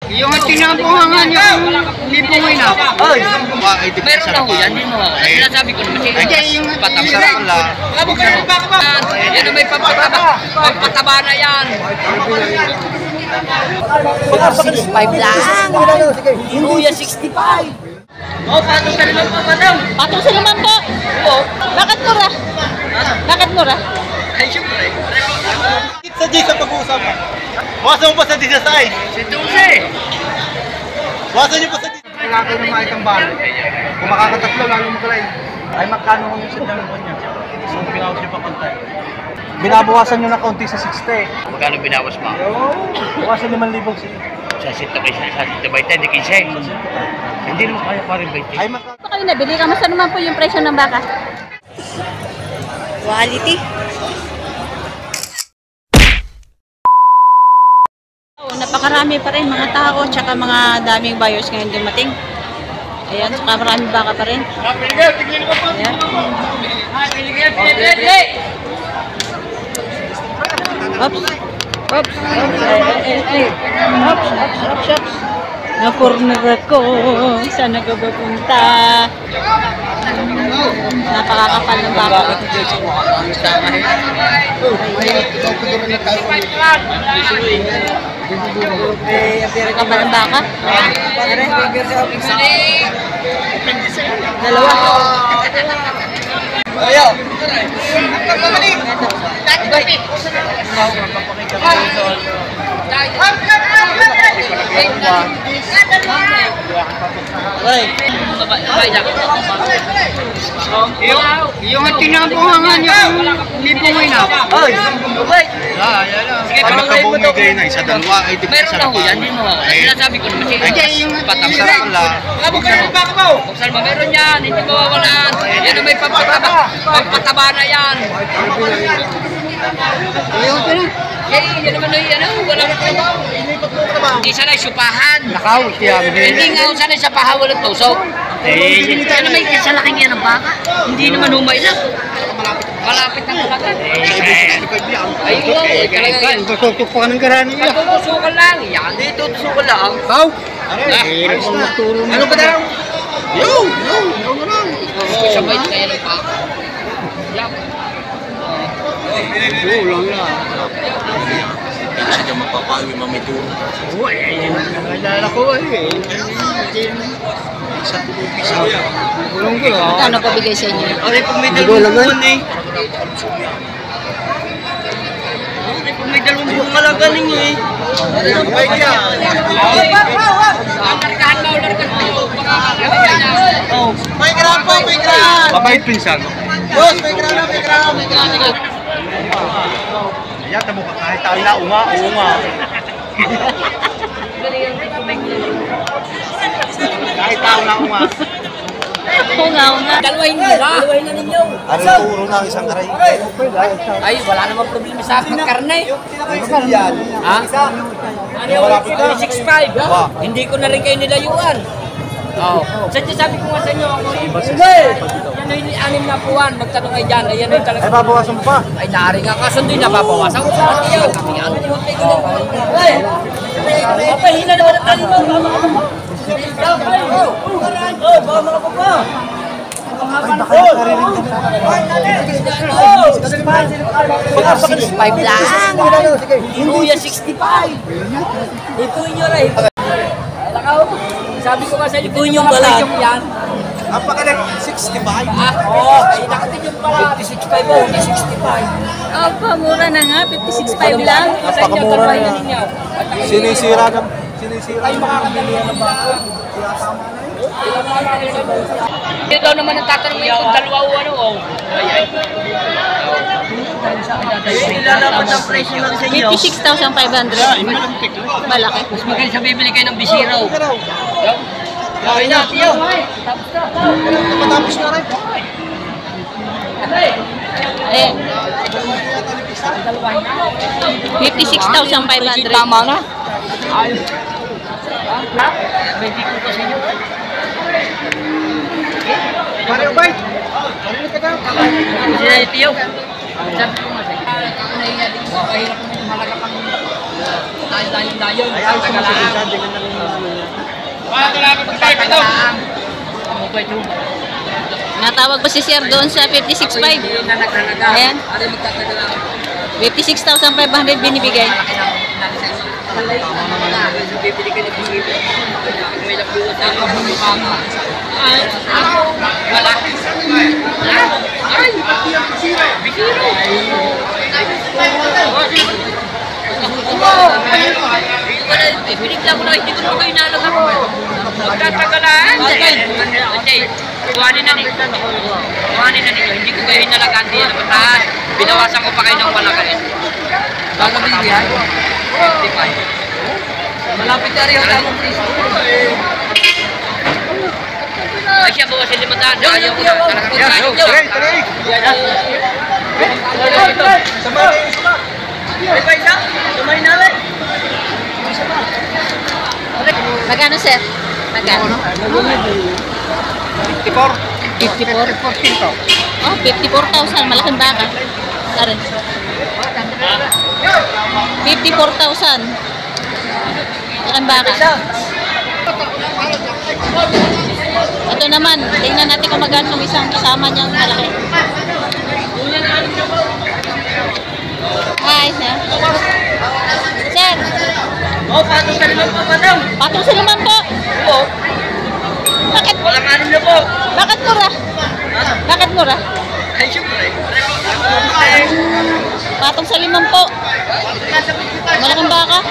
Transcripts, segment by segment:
Yung tinabuhangan yung lipungoy na. Ay! Meron na ho yan, hindi mo. Sinasabi ko naman siya. Patamsarap lang. Yan na may pampataba na yan. 65 lang. Luya 65. Oh, patong ka naman pa daw. Patong sa naman po. Bakit mura? Bakit mura? Ay, syempre. Sa G sa pag-uusapan. Bawasan mo pa sa D sa size. Si Dulce. Bawasan niyo pa sa D. Kailangan kayo ng makitang balo. Kung makakatatlo, lalo magalay. Ay, magkano kung yung sa dalawan niya? So, binawas niyo pa kontay. Binabawasan niyo na kaunti sa 60. Magkano binawas mo? Bawasan 5,000 siya. Sa sito by 10, di 15. Hindi naman kaya pa rin by 10. Ay, Ito kayo nabili. Kamusta naman po yung presyo ng baka? Quality. Napakarami pa rin mga tao tsaka mga daming buyers ngayon dumating. Ayan, tsaka maraming baka pa rin. Ayan. Oops. Oops. Oops. Na-corner ako. Saan na ka ba punta? Napakakapal ng baka. Kapal ng baka? Dalawa. Ayaw! Yung tinabuhangan yung lipungoy na. Ay! Ano ka bumigay na isa dalawa? Ay, di ba Meron isa na na ho yan, hindi mo. Sinasabi ko naman siya. Patamsarap lang. Buksan mo, meron yan. Hindi mawawalaan. Yan na may pampataba na yan. Yan naman na yan. Walang hindi sanay supahan. Nakaw, siya. Hindi nga ako sanay sa paha, walang tusok. Yan naman isa laking yan ang baka. Hindi naman humay na. Malapit na talaga. Ay, talaga. Tutok pa ka ng garani niya. Tutusukan lang. Yan, tutusukan lang. How? Ano ba daw? Yo! Sabay na yan ang baka. Yan. Lang na. Kasi ka mapapawi mamituro. Nalala ko eh. Sa pisaw. Gulong ko lang. Ano pabigay sa inyo? Ay, kung may dalawang buwan eh. Kung may dalawang buwan malagaling eh. Ay, kaya. May gram po, may gram. Mabait pinsan. Boss, may gram na, may gram. Ayan, tamo ka kahit tayo na unga. Kahit tayo na unga. Hunga. Dalawahin mo na. Dalawahin na ninyo. Ano puro na isang karay? Ay, wala namang problema sa pagkarne. Ha? Ano yung 365? Hindi ko na rin kayo nilayuan. Oo. Sabi ko nga sa inyo, ako yan ay 6 na buwan. Magtanong ay dyan. Ayan ay talaga. Ay, babawasan mo pa. Ay, naari nga kasundi na babawasan ko sa iyo. Ano yung take ko? Ay! Papahina naman ang tali mo. Baka makapag pa. Mga 65 lang. Luya 65. Ituin nyo rin. Sabi ko nga sa inyo, ituin yung balat. Ang pakalag 65. Oo, ay nakatin yung pala. 56.5 o, 65. Apa, mura na nga. 56.5 lang. Napakamura na. Sinisira. Ay makakabili yan ng baka. Ito naman ang tatanong mo kung dalawa o ano o. Ilalapat ang presyo lang sa inyo. 56,500. Malaki. Mas magaling sa bibili kayo ng bisiraw. Gawin natin yun. Matapos na rin. Eh. 56,500. Tama na. May di ko kasi nyo. Mario Bay. Kasi na itiyo. Sabi ko nga sa'yo. Ako nahiya din ko. Kahirap mo yung malaga pang tayo-tayo-tayo. Ay, ay, sumasabi. Natawag pa si Sir doon sa 56.5. Ayan. 56,500 binibigay. Binigla mo na, hindi ko naman kayo nalog ako. Magtatagalaan. Kuhanin na ninyo. Hindi ko kayo inalagaan din. Binawasan ko pa kayo ng palagarin. Gagawin yan? 55. Malapit na rin yung tamang priso. Ay siya bawa sila mataan. Ayaw ko na. Talagang kinahin nyo. Ay pa isa? Tumay namin. Magkano, Sir? Magkano? 54. 54? 54. Oh, 54,000. Malaking baka. Arin. 54,000. Malaking baka. Ito naman, tingnan natin kung magkano yung isang kasama niyang malaki. Hi, Sir. Sir. Oh, patong ka naman po, madam. Patong sa naman po. Oo. Bakit? Walang ano na po. Bakit mura? Bakit mura? Ay, syempre. Patong sa 5 po. Malaking baka.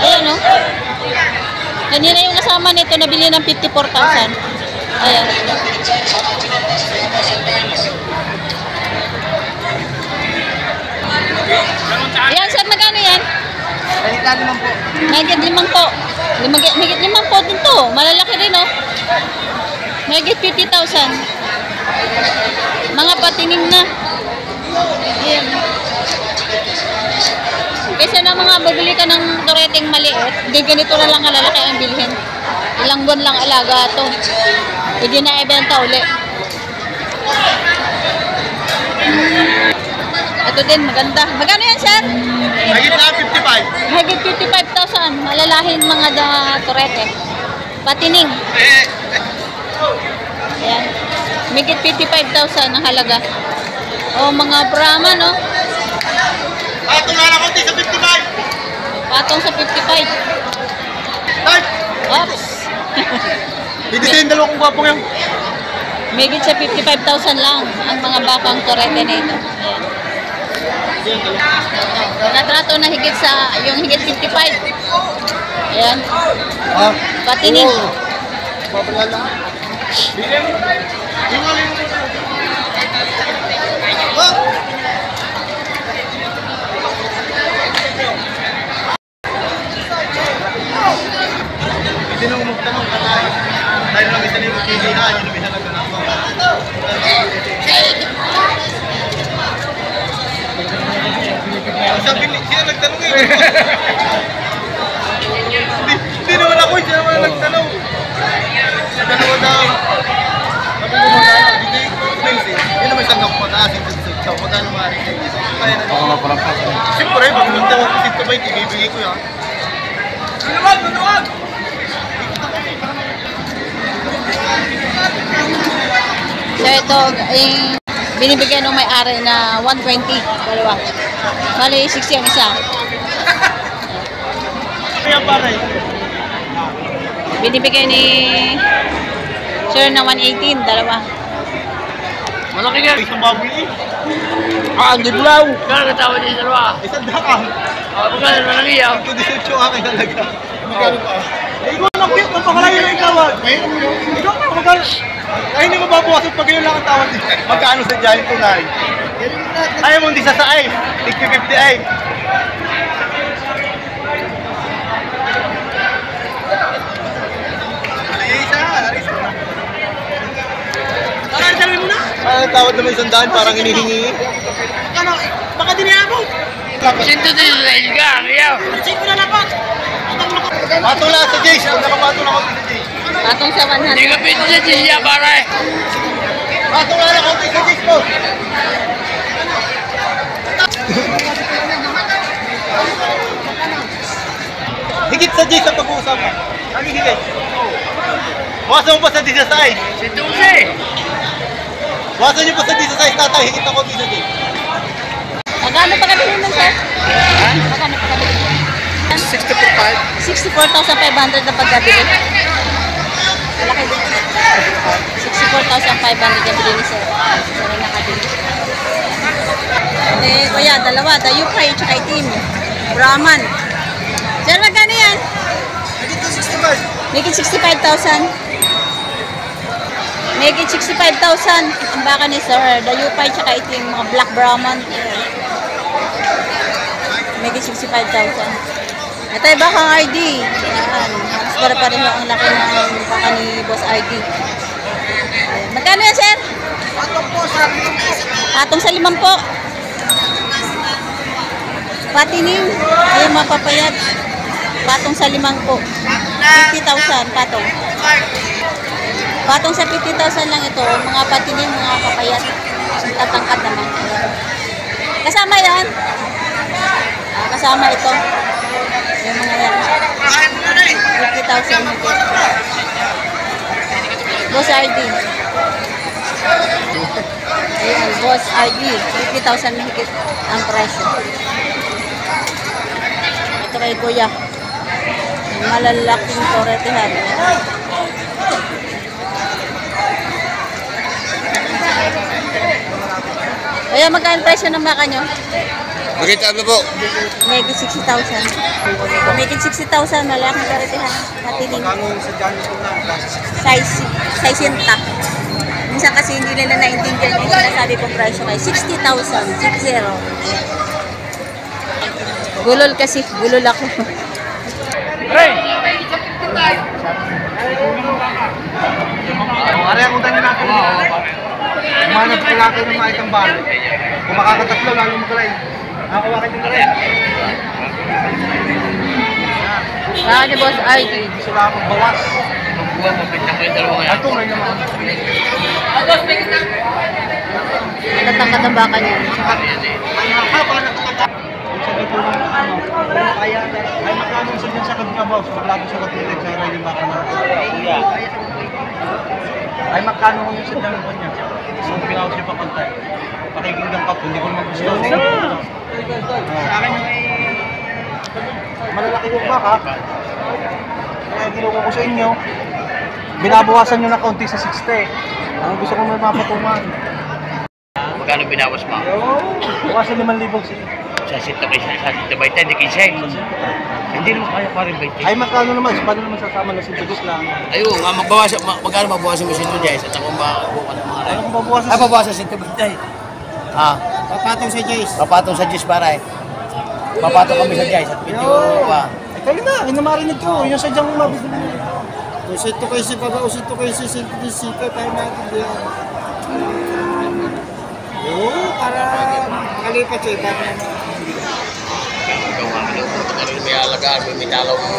Ayan, no? Kanina yung kasama nito nabili ng 54,000. Ayan. Ayan, sir, magkano yan? Mahigit 5 po. Mahigit 5 po din to. Malalaki rin, oh. Mahigit 50,000. Mga patinim na. Ayan. Kaysa na mga bibili ka ng tureteng maliit, di ganito na lang kalalaki ang bilhin. Ilang buwan lang alaga ito. Hindi na ibenta uli. Ito din, maganda. Magkano yan, sir? Mahigit na 55. Mahigit 55,000. Malalahin mga turete. Patining. Ayan. Mahigit 55,000 ang halaga. O, mga Brahma, no? Patong na konti sa 55. Patong sa 55. Start. Oops. Hindi sa yung dalawang gwapong yan. Mahigit sa 55,000 lang ang mga bakang turete na ito. Ayan. Natrato na higit sa yung higit 55. Ayan. Patining. Babalala. Bili mo tayo. Tingnan mo. Hindi na magtanong ka tayo. Tayo lang isa na yung pilihan. Yun ang isa na ganun. Sabi siya nagtanong eh. Hindi naman ako, siya naman nagtanong. Dalawa daw. Sabi ko magkano, hindi expense eh. Yun naman isang mataas yung so, magkano maaari sa isa. Kaya na ako nga parang pasok. Siyempre, pag nagtawag ko sito ba, ibibigay ko yan. Manuwag! Manuwag! So ito, binibigyan ng may-ari na 120. Dalawa. Bali, 60 ang isa. Kaya pare. Binibigay ni Sir na 118. Dalawa. Malaki nga. Isang baboy eh. Ang diblaw. Kaya katawa din dalawa. Isang daan. Magkano malaki yan? Ito 18 aking talaga. Magkano pa? Ikaw lang cute. Napakalayo na ikaw. Ikaw na magkano. Ay, hindi mo babawasan pag yun lang ang tawag dito. Magkano sa dyan tunay? Ayaw mo hindi sa saay. Tig 58. Ang tawad naman isang daan, parang hinihingi. Baka diniyabot. Sinto din sa ilgang. Ayaw. Patong lang sa Jace. Kung nakapatong ako sa Jace. Patong sa 100. Hindi ka pwede sa Jisya, pare. Patong lang ako sa Jace po. Higit sa J sa pag-uusapan. Ano higit? Bawasan mo pa sa D sa size. Si Dulce. Bawasan niyo pa sa D sa size, tatay. Higit ako D sa J. Magkano pa kabili nun, sir? Magkano pa kabili? 64,500 na pagkabili. Malaki din. 64,500 yung bili ni sir. Sir na nakabili. Eh, kuya, dalawa. Dayupay, tsaka itim. Brahman. Sir, magkano yan? Higit to 65. Make it 65,000. Make it 65,000. Ang baka ni sir. Dayupay, tsaka itim. Mga black Brahman. Make it 65,000. Ito yung bakang ID. Yan. Halos para-pareho ang laki ng baka ni Boss ID. Ayan. Magkano yan, sir? Patong sa 5 po. Patining. Ayan, mapapayat. Patong sa 5 po. 50,000 patong. Patong sa 50,000 lang ito. Mga patining, mga papayat. Tatangkad naman. Ayan. Kasama yan. Kasama ito. Yung mga yan. 50,000 higit. Boss ID. Ayan, Boss ID. 50,000 higit ang presyo. Ito kay Kuya. Malalaking toretihan. Kuya, magkano presyo ng baka nyo? Makita mo po. Megit 60,000. Megit 60,000, malaking karitihan. Natiling. Kano sa dyan ito na? Size yunta. Minsan kasi hindi nila naintindihan yung sinasabi kong presyo kay 60,000. 60. Gulol kasi. Gulol ako. Ari ako tayo natin. Umanap ko lang kayo ng mga itang balo. Kung makakatatlo, lalo magalay. Nakawakin din na rin. Baka ni Boss ID. Gusto lang akong bawas. Ito ngayon naman. Natatangkad ang baka niya. Kaya, ay makano sa dyan sa kanya boss. Maglabo sa katilig sa rin yung baka na. Ay makano ko yung sa dyan ko niya. So, pinawas niya pa pantay. Pakikinggan ka po, hindi ko naman gusto. Sa akin yung malalaki yung baka. Kaya ginuha ko sa inyo. Binabawasan nyo na kaunti sa 60. Ang gusto ko may mapatungan. Magkano binawas mo? Bawasan 5,000 siya. Sa sito ba ito? Hindi kinsay. Hindi naman kaya pa rin ba ito? Ay magkano naman? Paano naman sasama na sintugus lang? Ayun, magkano mabawasan mo si Nunez? At ako bukan ng mga rin. Ano kung babawasan Ah, babawasan si Tibay. Ah, Papatong sa Jace. papatong sa Diyos para eh. Papatong kami sa Diyos at medyo Kayo na, inamarinig ko. Yung sadyang mabibili mo. Usito kayo si Baba, usito kayo si Sintisika, tayo natindihan. Oo, para makalipat siya, iba na. may alagaan, may dalaw mo.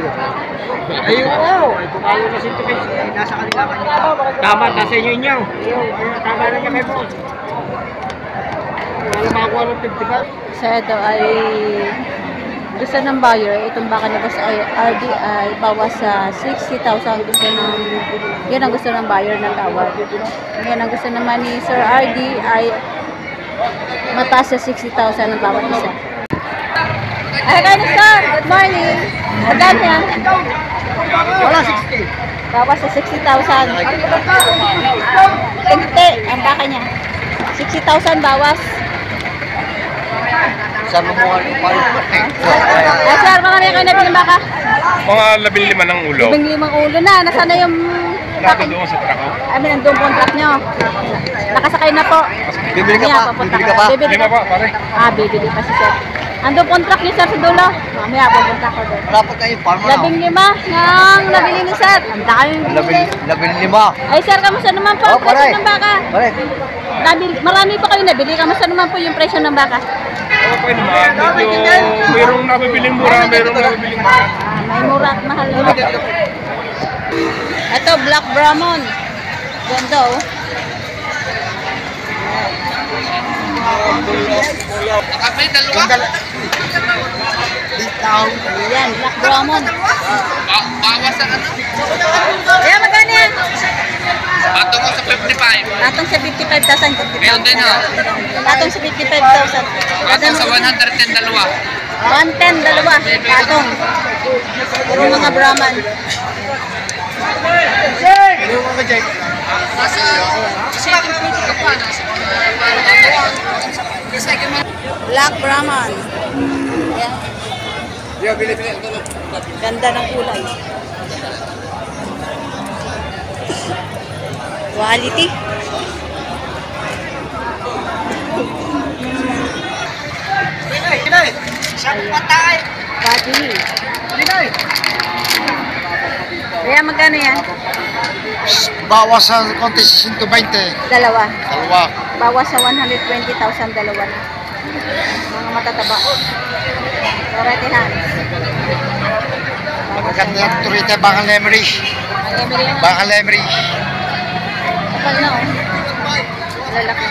Ayun po, ay pumayo na Sintisika, nasa kanila kanila. Tama, nasa inyo inyo. Tama na niya kayo po. Wala makakuha ng 55. So ito ay gusto ng buyer, itong baka ni Boss RD ay bawas sa 60,000. Gusto ng, yun ang gusto ng buyer ng tawad. Ngayon ang gusto naman ni Sir RD ay mataas sa 60,000 ang bawat isa. Ay, kaya sir, good morning. Magkano yan? Wala 60. Bawas sa 60,000. Hindi, ang baka niya. 60,000 bawas. Sabi mo nga yung payo. Ah, sir, mga kayo nabili ng baka? Mga 15 ng ulo. 15 ulo na. Nasaan na yung baka? Doon sa trako. I mean, nandun contract nyo. Nakasakay na po. Bibili ka Mamaya, pa? pupunta Bibili ka pa? Bibili Lima pa, pare. Ah, bibili pa si sir. Andun contract niyo sir sa dulo. Mamaya, pupunta ko doon. Dapat kayo, farmer na. 15 ng nabili ni sir. Ang daming bibili. 15. Ay sir, kamusta naman po ang Oh, paray. presyo ng baka? Pare. Marami pa kayo nabili. Kamusta naman po yung presyo ng baka? Okay naman. Medyo mayroong nabibiling mura, mayroong nabibiling mahal. May mura at mahal naman. Ito, Black Brahman. Ganda oh. Nakabay, dalawa. Ayan, Black Brahman. Bawas ang ano. Kaya magkano yan? Patong ko sa 55. Atong sa 55,000. Ngayon din ha. Atong sa 55,000. Patong sa 110 dalawa. 110, dalawa. Atong. Puro mga Brahman. Black Brahman. Ayan. Ganda ng kulay. Quality. Pati. Kaya magkano yan? Bawas sa konti sa 120. Dalawa. Dalawa. Bawas sa 120,000, dalawa na. Mga matataba. Alright, hands. Maganda yung turita bakal lemery. Emily na. Bakal lemery. Kapal na, oh. Lalaki.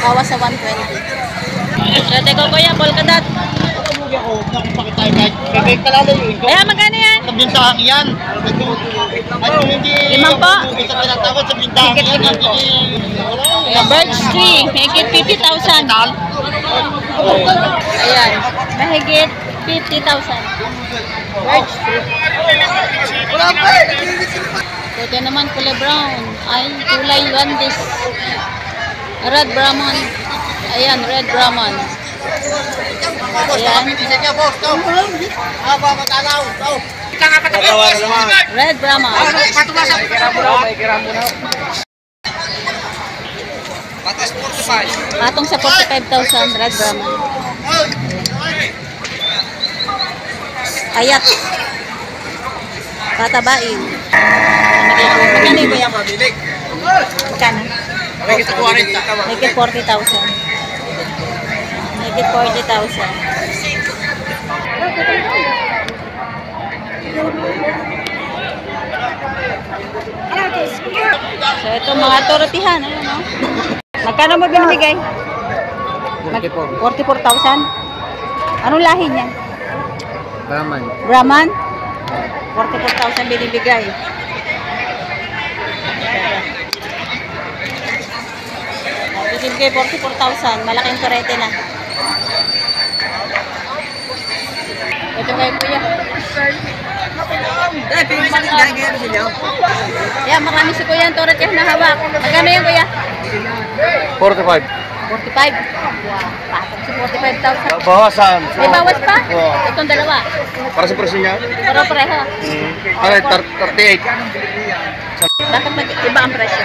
Bawas sa 120. Swerte ko, kuya. Polkadot. Kaya magkano yan? Bintahan yan. At hindi... 5 po. Isa pinatawad sa bintahan Higit yan. 5 po. The birch tree, mahigit 50,000. Ayan, mahigit 50,000. Birch tree. Ito naman kulay brown. Ay, kulay landis. Red Brahman. Ayan, red Brahman. Ayan. Red Brahman. Patas 45. Patong sa 45,000, red Brahman. Ayat. Patabain. Magkano yung kuya? Magkano? May kita 40. Higit 40,000. Higit 40,000. So ito mga torotihan, ayun, no? Magkano mo binibigay? 44,000. Anong lahi niya? Brahman. Brahman? 44,000 binibigay. Binibigay 44,000. Malaking kurete na. Ito kayo, kuya. Yeah, marami si kuya ang turret na hawak. Magkano yan, kuya? 45. 45. Wow, patong si 45,000. Bawasan. May bawas pa? Oo. Itong dalawa. Para sa presyo niya? Pero pareho. Aray, 38. Bakit mag-iba ang presyo?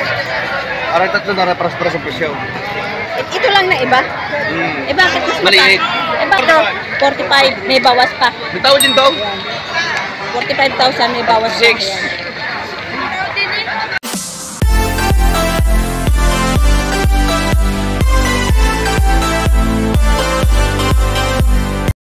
Aray, tatlo na para sa presyo. Ito lang na iba? Eh bakit mas Maliit. Eh bakit 45, may bawas pa. May tawad din daw? 45,000 may bawas pa. 6. Ayan.